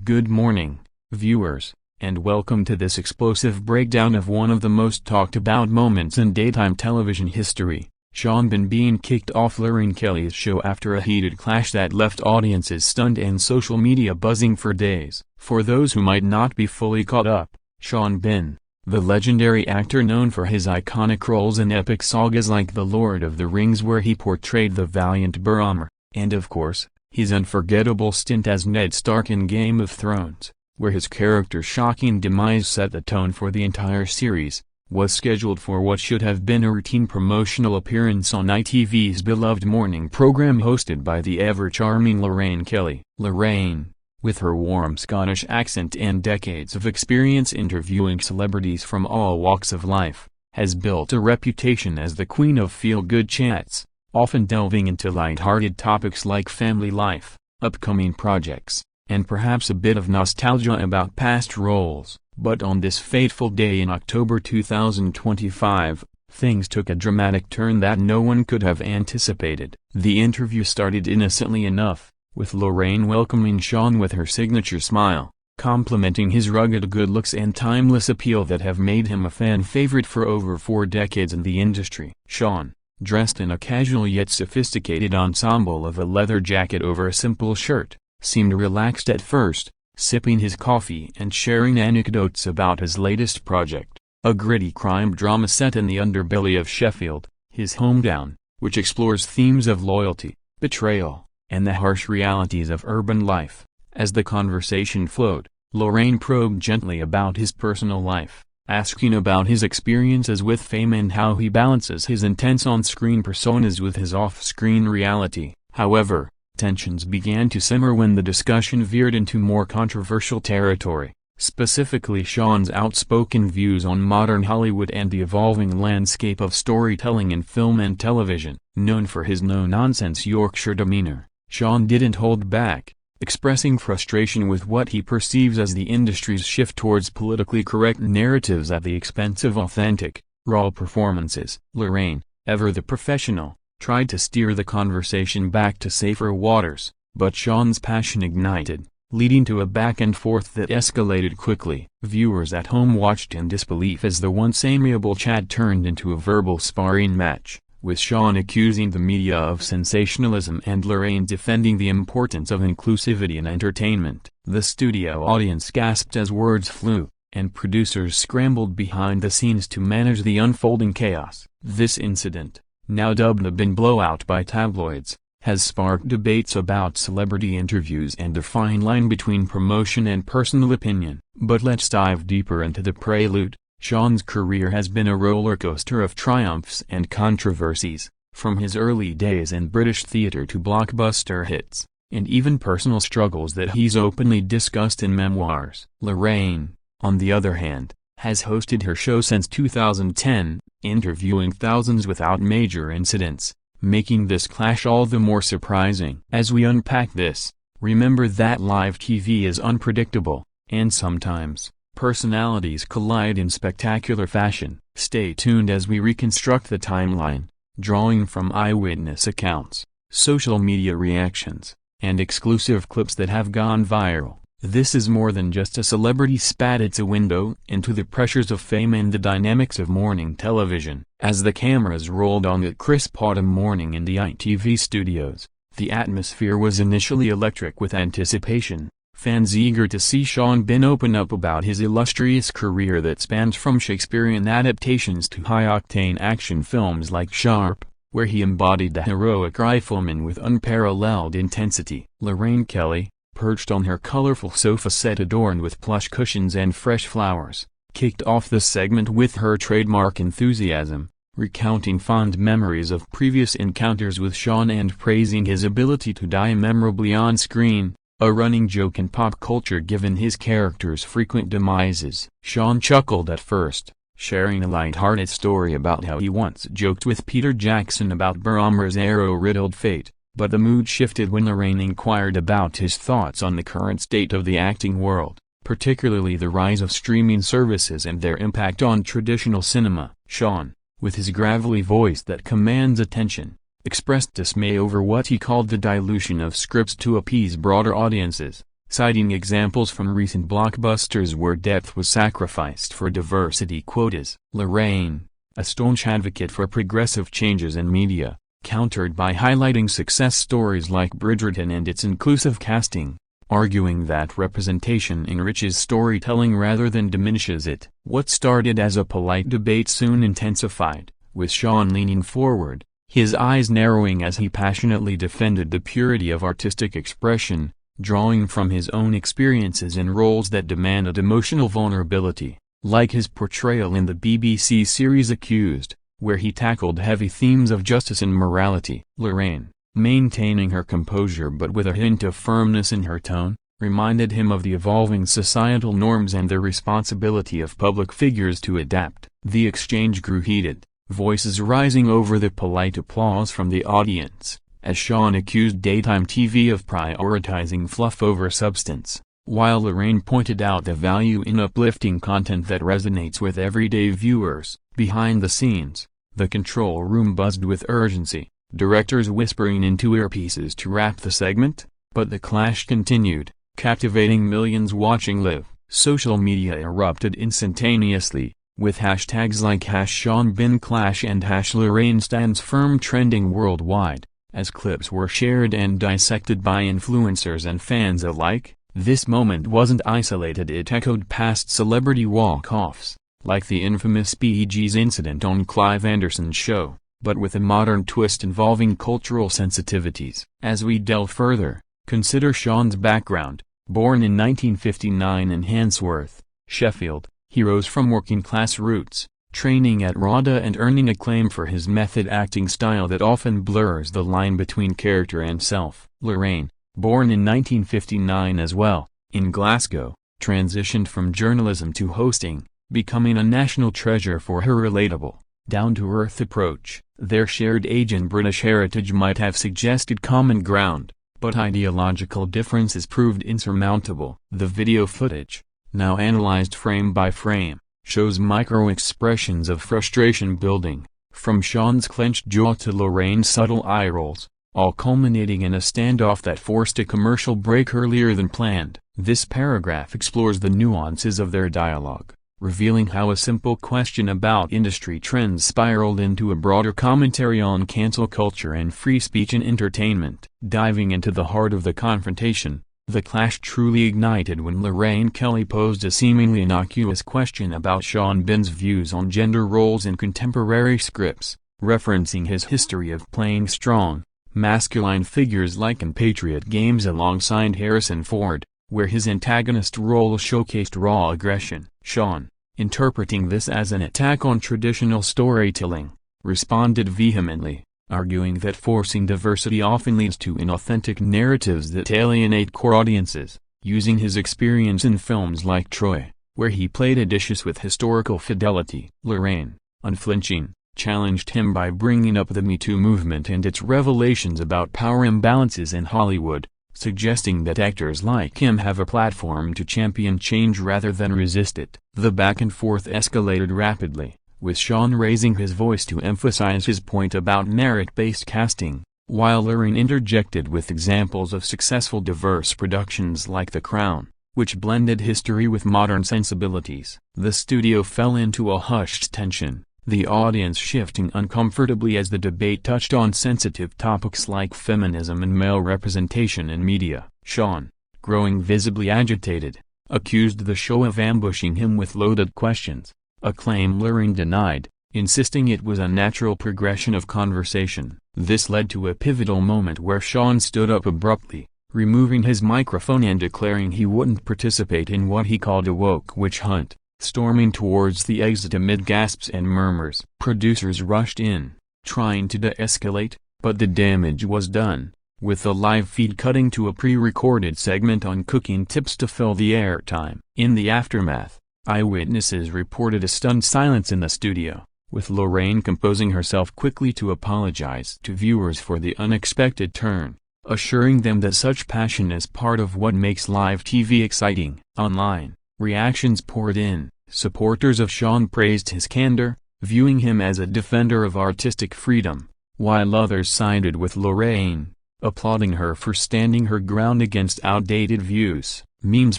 Good morning, viewers, and welcome to this explosive breakdown of one of the most talked about moments in daytime television history, Sean Penn being kicked off Lorraine Kelly's show after a heated clash that left audiences stunned and social media buzzing for days. For those who might not be fully caught up, Sean Penn, the legendary actor known for his iconic roles in epic sagas like The Lord of the Rings where he portrayed the valiant Boromir, and of course, his unforgettable stint as Ned Stark in Game of Thrones, where his character's shocking demise set the tone for the entire series, was scheduled for what should have been a routine promotional appearance on ITV's beloved morning program hosted by the ever-charming Lorraine Kelly. Lorraine, with her warm Scottish accent and decades of experience interviewing celebrities from all walks of life, has built a reputation as the queen of feel-good chats, often delving into light-hearted topics like family life, upcoming projects, and perhaps a bit of nostalgia about past roles. But on this fateful day in October 2025, things took a dramatic turn that no one could have anticipated. The interview started innocently enough, with Lorraine welcoming Sean with her signature smile, complimenting his rugged good looks and timeless appeal that have made him a fan favorite for over 4 decades in the industry. Sean, dressed in a casual yet sophisticated ensemble of a leather jacket over a simple shirt, seemed relaxed at first, sipping his coffee and sharing anecdotes about his latest project, a gritty crime drama set in the underbelly of Sheffield, his hometown, which explores themes of loyalty, betrayal, and the harsh realities of urban life. As the conversation flowed, Lorraine probed gently about his personal life, asking about his experiences with fame and how he balances his intense on-screen personas with his off-screen reality. However, tensions began to simmer when the discussion veered into more controversial territory, specifically Sean's outspoken views on modern Hollywood and the evolving landscape of storytelling in film and television. Known for his no-nonsense Yorkshire demeanor, Sean didn't hold back, expressing frustration with what he perceives as the industry's shift towards politically correct narratives at the expense of authentic, raw performances. Lorraine, ever the professional, tried to steer the conversation back to safer waters, but Sean's passion ignited, leading to a back-and-forth that escalated quickly. Viewers at home watched in disbelief as the once amiable chat turned into a verbal sparring match, with Sean accusing the media of sensationalism and Lorraine defending the importance of inclusivity in entertainment. The studio audience gasped as words flew, and producers scrambled behind the scenes to manage the unfolding chaos. This incident, now dubbed the Penn blowout by tabloids, has sparked debates about celebrity interviews and the fine line between promotion and personal opinion. But let's dive deeper into the prelude. Sean's career has been a roller coaster of triumphs and controversies, from his early days in British theatre to blockbuster hits, and even personal struggles that he's openly discussed in memoirs. Lorraine, on the other hand, has hosted her show since 2010, interviewing thousands without major incidents, making this clash all the more surprising. As we unpack this, remember that live TV is unpredictable, and sometimes personalities collide in spectacular fashion. Stay tuned as we reconstruct the timeline, drawing from eyewitness accounts, social media reactions, and exclusive clips that have gone viral. This is more than just a celebrity spat, it's a window into the pressures of fame and the dynamics of morning television. As the cameras rolled on that crisp autumn morning in the ITV studios, the atmosphere was initially electric with anticipation. Fans eager to see Sean Penn open up about his illustrious career that spans from Shakespearean adaptations to high-octane action films like Sharp, where he embodied the heroic rifleman with unparalleled intensity. Lorraine Kelly, perched on her colorful sofa set adorned with plush cushions and fresh flowers, kicked off the segment with her trademark enthusiasm, recounting fond memories of previous encounters with Sean and praising his ability to die memorably on screen, a running joke in pop culture given his character's frequent demises. Sean chuckled at first, sharing a light-hearted story about how he once joked with Peter Jackson about Boromir's arrow-riddled fate, but the mood shifted when Lorraine inquired about his thoughts on the current state of the acting world, particularly the rise of streaming services and their impact on traditional cinema. Sean, with his gravelly voice that commands attention, expressed dismay over what he called the dilution of scripts to appease broader audiences, citing examples from recent blockbusters where depth was sacrificed for diversity quotas. Lorraine, a staunch advocate for progressive changes in media, countered by highlighting success stories like Bridgerton and its inclusive casting, arguing that representation enriches storytelling rather than diminishes it. What started as a polite debate soon intensified, with Sean leaning forward, his eyes narrowing as he passionately defended the purity of artistic expression, drawing from his own experiences in roles that demanded emotional vulnerability, like his portrayal in the BBC series Accused, where he tackled heavy themes of justice and morality. Lorraine, maintaining her composure but with a hint of firmness in her tone, reminded him of the evolving societal norms and the responsibility of public figures to adapt. The exchange grew heated, voices rising over the polite applause from the audience, as Sean accused daytime TV of prioritizing fluff over substance, while Lorraine pointed out the value in uplifting content that resonates with everyday viewers. Behind the scenes, the control room buzzed with urgency, directors whispering into earpieces to wrap the segment, but the clash continued, captivating millions watching live. Social media erupted instantaneously, with hashtags like #SeanBinClash and #LorraineStandsFirm trending worldwide, as clips were shared and dissected by influencers and fans alike. This moment wasn't isolated, it echoed past celebrity walk-offs, like the infamous Bee Gees incident on Clive Anderson's show, but with a modern twist involving cultural sensitivities. As we delve further, consider Sean's background. Born in 1959 in Handsworth, Sheffield, he rose from working-class roots, training at RADA and earning acclaim for his method acting style that often blurs the line between character and self. Lorraine, born in 1959 as well, in Glasgow, transitioned from journalism to hosting, becoming a national treasure for her relatable, down-to-earth approach. Their shared age and British heritage might have suggested common ground, but ideological differences proved insurmountable. The video footage, now analyzed frame by frame, shows micro-expressions of frustration building, from Sean's clenched jaw to Lorraine's subtle eye rolls, all culminating in a standoff that forced a commercial break earlier than planned. This paragraph explores the nuances of their dialogue, revealing how a simple question about industry trends spiraled into a broader commentary on cancel culture and free speech in entertainment. Diving into the heart of the confrontation, the clash truly ignited when Lorraine Kelly posed a seemingly innocuous question about Sean Bin's views on gender roles in contemporary scripts, referencing his history of playing strong, masculine figures like in Patriot Games alongside Harrison Ford, where his antagonist role showcased raw aggression. Sean, interpreting this as an attack on traditional storytelling, responded vehemently, arguing that forcing diversity often leads to inauthentic narratives that alienate core audiences, using his experience in films like Troy, where he played Odysseus with historical fidelity. Lorraine, unflinching, challenged him by bringing up the Me Too movement and its revelations about power imbalances in Hollywood, suggesting that actors like him have a platform to champion change rather than resist it. The back and forth escalated rapidly, with Sean raising his voice to emphasize his point about merit-based casting, while Lorraine interjected with examples of successful diverse productions like The Crown, which blended history with modern sensibilities. The studio fell into a hushed tension, the audience shifting uncomfortably as the debate touched on sensitive topics like feminism and male representation in media. Sean, growing visibly agitated, accused the show of ambushing him with loaded questions, a claim Lorraine denied, insisting it was a natural progression of conversation. This led to a pivotal moment where Sean stood up abruptly, removing his microphone and declaring he wouldn't participate in what he called a woke witch hunt, storming towards the exit amid gasps and murmurs. Producers rushed in, trying to de-escalate, but the damage was done, with the live feed cutting to a pre-recorded segment on cooking tips to fill the airtime. In the aftermath, eyewitnesses reported a stunned silence in the studio, with Lorraine composing herself quickly to apologize to viewers for the unexpected turn, assuring them that such passion is part of what makes live TV exciting. Online, reactions poured in. Supporters of Sean praised his candor, viewing him as a defender of artistic freedom, while others sided with Lorraine, applauding her for standing her ground against outdated views. Memes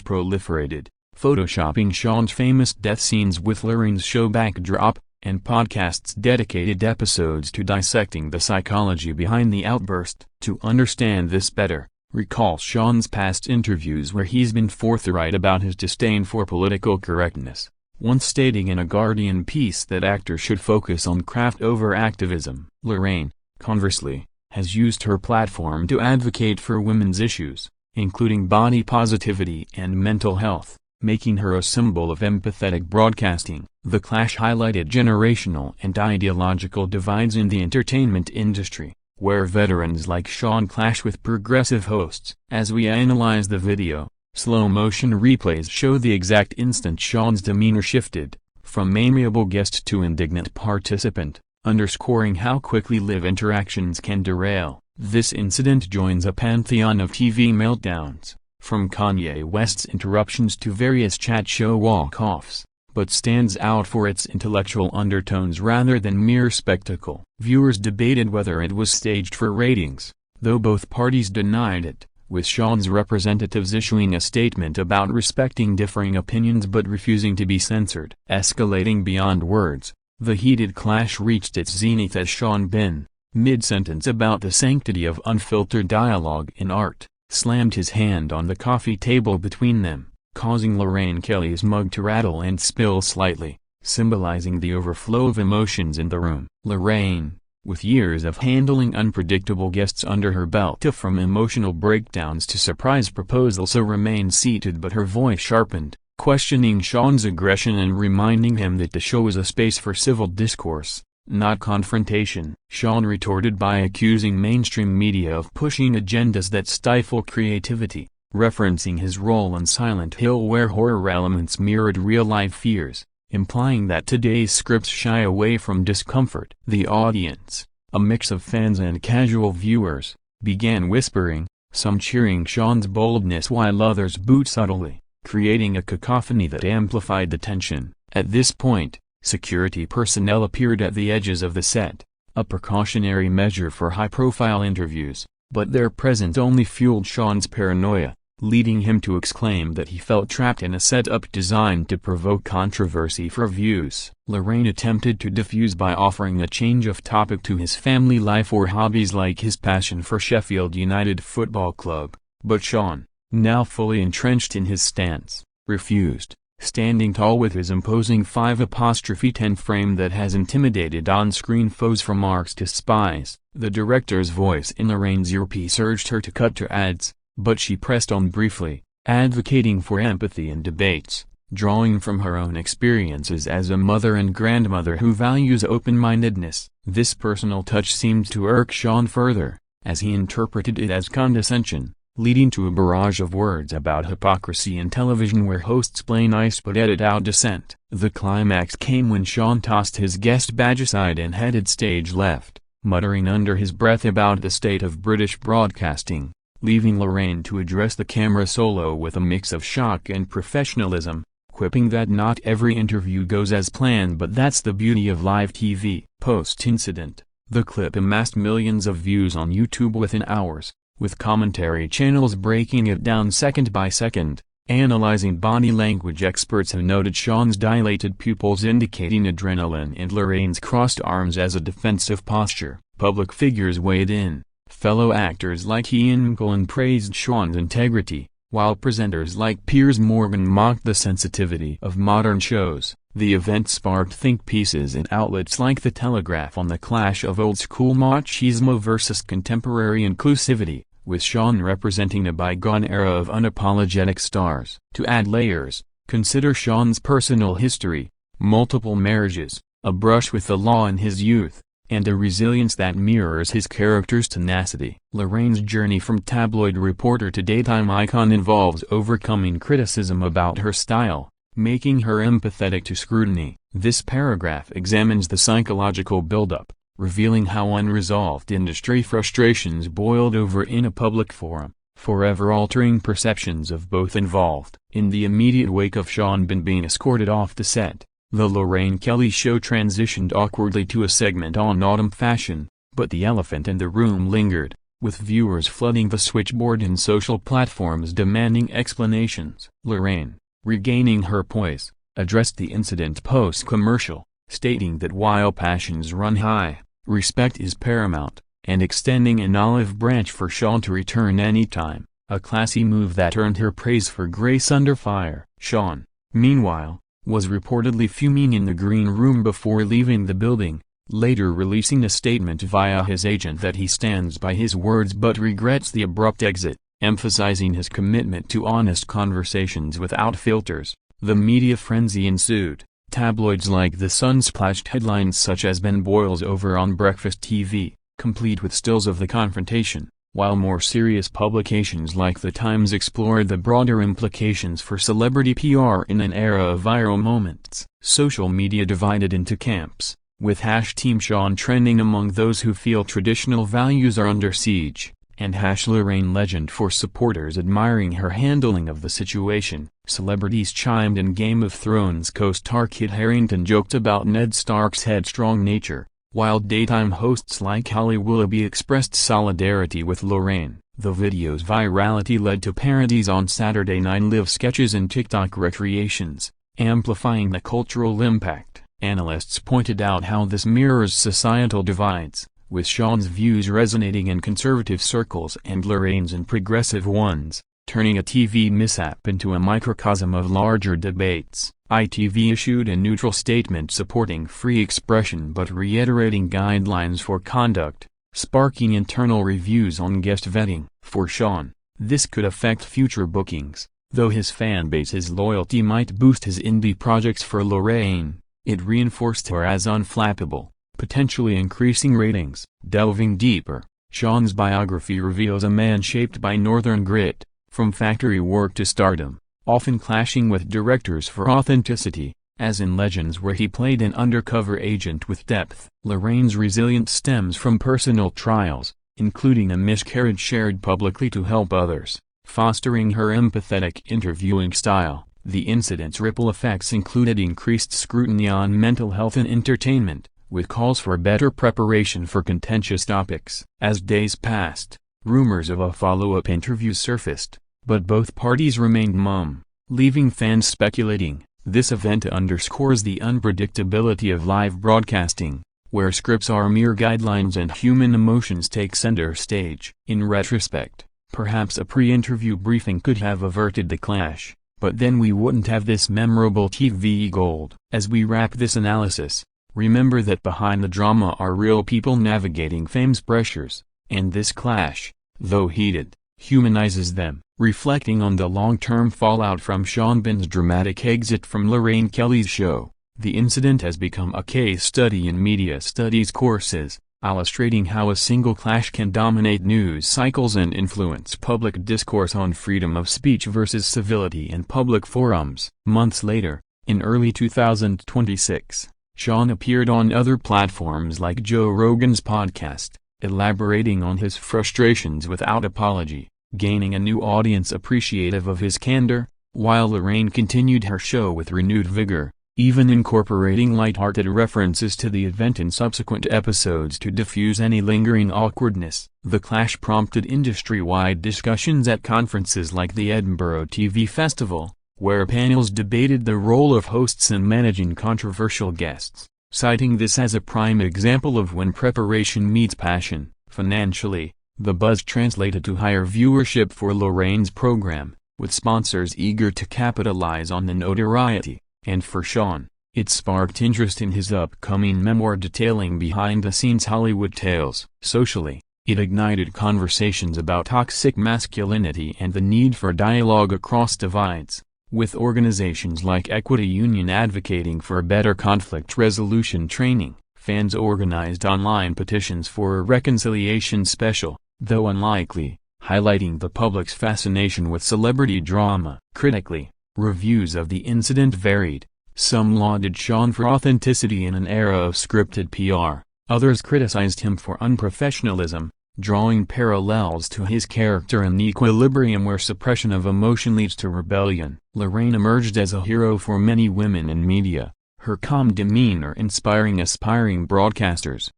proliferated, photoshopping Sean's famous death scenes with Lorraine's show backdrop, and podcasts dedicated episodes to dissecting the psychology behind the outburst. To understand this better, recall Sean's past interviews where he's been forthright about his disdain for political correctness, once stating in a Guardian piece that actors should focus on craft over activism. Lorraine, conversely, has used her platform to advocate for women's issues, including body positivity and mental health, making her a symbol of empathetic broadcasting. The clash highlighted generational and ideological divides in the entertainment industry, where veterans like Sean clash with progressive hosts. As we analyze the video, slow-motion replays show the exact instant Sean's demeanor shifted, from amiable guest to indignant participant, underscoring how quickly live interactions can derail. This incident joins a pantheon of TV meltdowns, from Kanye West's interruptions to various chat show walk-offs, but stands out for its intellectual undertones rather than mere spectacle. Viewers debated whether it was staged for ratings, though both parties denied it, with Sean's representatives issuing a statement about respecting differing opinions but refusing to be censored. Escalating beyond words, the heated clash reached its zenith as Sean Penn, mid-sentence about the sanctity of unfiltered dialogue in art, slammed his hand on the coffee table between them, causing Lorraine Kelly's mug to rattle and spill slightly, symbolizing the overflow of emotions in the room. Lorraine, with years of handling unpredictable guests under her belt, from emotional breakdowns to surprise proposals, remained seated, but her voice sharpened, questioning Sean's aggression and reminding him that the show is a space for civil discourse, not confrontation. Sean retorted by accusing mainstream media of pushing agendas that stifle creativity, referencing his role in Silent Hill where horror elements mirrored real-life fears, implying that today's scripts shy away from discomfort. The audience, a mix of fans and casual viewers, began whispering, some cheering Sean's boldness while others booed subtly, creating a cacophony that amplified the tension. At this point, security personnel appeared at the edges of the set, a precautionary measure for high-profile interviews, but their presence only fueled Sean's paranoia, leading him to exclaim that he felt trapped in a setup designed to provoke controversy for views. Lorraine attempted to defuse by offering a change of topic to his family life or hobbies like his passion for Sheffield United Football Club, but Sean, now fully entrenched in his stance, refused, standing tall with his imposing 5'10" frame that has intimidated on-screen foes from marks to spies. The director's voice in Lorraine's earpiece urged her to cut to ads, but she pressed on briefly, advocating for empathy in debates, drawing from her own experiences as a mother and grandmother who values open-mindedness. This personal touch seemed to irk Sean further, as he interpreted it as condescension, leading to a barrage of words about hypocrisy in television where hosts play nice but edit out dissent. The climax came when Sean tossed his guest badge aside and headed stage left, muttering under his breath about the state of British broadcasting, leaving Lorraine to address the camera solo with a mix of shock and professionalism, quipping that not every interview goes as planned but that's the beauty of live TV. Post-incident, the clip amassed millions of views on YouTube within hours, with commentary channels breaking it down second by second. Analyzing body language experts have noted Sean's dilated pupils indicating adrenaline and Lorraine's crossed arms as a defensive posture. Public figures weighed in. Fellow actors like Ian McKellen praised Sean's integrity, while presenters like Piers Morgan mocked the sensitivity of modern shows. The event sparked think pieces in outlets like The Telegraph on the clash of old-school machismo versus contemporary inclusivity, with Sean representing a bygone era of unapologetic stars. To add layers, consider Sean's personal history, multiple marriages, a brush with the law in his youth, and a resilience that mirrors his character's tenacity. Lorraine's journey from tabloid reporter to daytime icon involves overcoming criticism about her style, making her empathetic to scrutiny. This paragraph examines the psychological buildup, revealing how unresolved industry frustrations boiled over in a public forum, forever altering perceptions of both involved. In the immediate wake of Sean Penn being escorted off the set, the Lorraine Kelly show transitioned awkwardly to a segment on autumn fashion, but the elephant in the room lingered. with viewers flooding the switchboard and social platforms demanding explanations. Lorraine, regaining her poise, addressed the incident post-commercial, stating that while passions run high, respect is paramount, and extending an olive branch for Sean to return anytime, a classy move that earned her praise for grace under fire. Sean, meanwhile, was reportedly fuming in the green room before leaving the building, later releasing a statement via his agent that he stands by his words but regrets the abrupt exit, emphasizing his commitment to honest conversations without filters. The media frenzy ensued. Tabloids like The Sun splashed headlines such as "Ben boils over on breakfast TV," complete with stills of the confrontation, while more serious publications like The Times explored the broader implications for celebrity PR in an era of viral moments. Social media divided into camps, with #Team Sean trending among those who feel traditional values are under siege, and #Lorraine legend for supporters admiring her handling of the situation. Celebrities chimed in. Game of Thrones co-star Kit Harington joked about Ned Stark's headstrong nature, while daytime hosts like Holly Willoughby expressed solidarity with Lorraine. The video's virality led to parodies on Saturday Night Live sketches and TikTok recreations, amplifying the cultural impact. Analysts pointed out how this mirrors societal divides, with Sean's views resonating in conservative circles and Lorraine's in progressive ones, turning a TV mishap into a microcosm of larger debates. ITV issued a neutral statement supporting free expression but reiterating guidelines for conduct, sparking internal reviews on guest vetting. For Sean, this could affect future bookings, though his fanbase's loyalty might boost his indie projects. For Lorraine, it reinforced her as unflappable, potentially increasing ratings. Delving deeper, Sean's biography reveals a man shaped by northern grit, from factory work to stardom, often clashing with directors for authenticity, as in Legends where he played an undercover agent with depth. Lorraine's resilience stems from personal trials, including a miscarriage shared publicly to help others, fostering her empathetic interviewing style. The incident's ripple effects included increased scrutiny on mental health and entertainment, with calls for better preparation for contentious topics. As days passed, rumors of a follow-up interview surfaced, but both parties remained mum, leaving fans speculating. This event underscores the unpredictability of live broadcasting, where scripts are mere guidelines and human emotions take center stage. In retrospect, perhaps a pre-interview briefing could have averted the clash, but then we wouldn't have this memorable TV gold. As we wrap this analysis, remember that behind the drama are real people navigating fame's pressures, and this clash, though heated, humanizes them, reflecting on the long-term fallout from Sean Bean's dramatic exit from Lorraine Kelly's show. The incident has become a case study in media studies courses, illustrating how a single clash can dominate news cycles and influence public discourse on freedom of speech versus civility in public forums. Months later, in early 2026, Sean appeared on other platforms like Joe Rogan's podcast, elaborating on his frustrations without apology, gaining a new audience appreciative of his candor, while Lorraine continued her show with renewed vigor, even incorporating light-hearted references to the event in subsequent episodes to diffuse any lingering awkwardness. The clash prompted industry-wide discussions at conferences like the Edinburgh TV Festival, where panels debated the role of hosts in managing controversial guests, citing this as a prime example of when preparation meets passion. Financially, the buzz translated to higher viewership for Lorraine's program, with sponsors eager to capitalize on the notoriety. And for Sean, it sparked interest in his upcoming memoir detailing behind-the-scenes Hollywood tales. Socially, it ignited conversations about toxic masculinity and the need for dialogue across divides, with organizations like Equity Union advocating for better conflict resolution training. Fans organized online petitions for a reconciliation special, though unlikely, highlighting the public's fascination with celebrity drama. Critically, reviews of the incident varied. Some lauded Sean for authenticity in an era of scripted PR, others criticized him for unprofessionalism, drawing parallels to his character in The Equilibrium where suppression of emotion leads to rebellion. Lorraine emerged as a hero for many women in media, her calm demeanor inspiring aspiring broadcasters,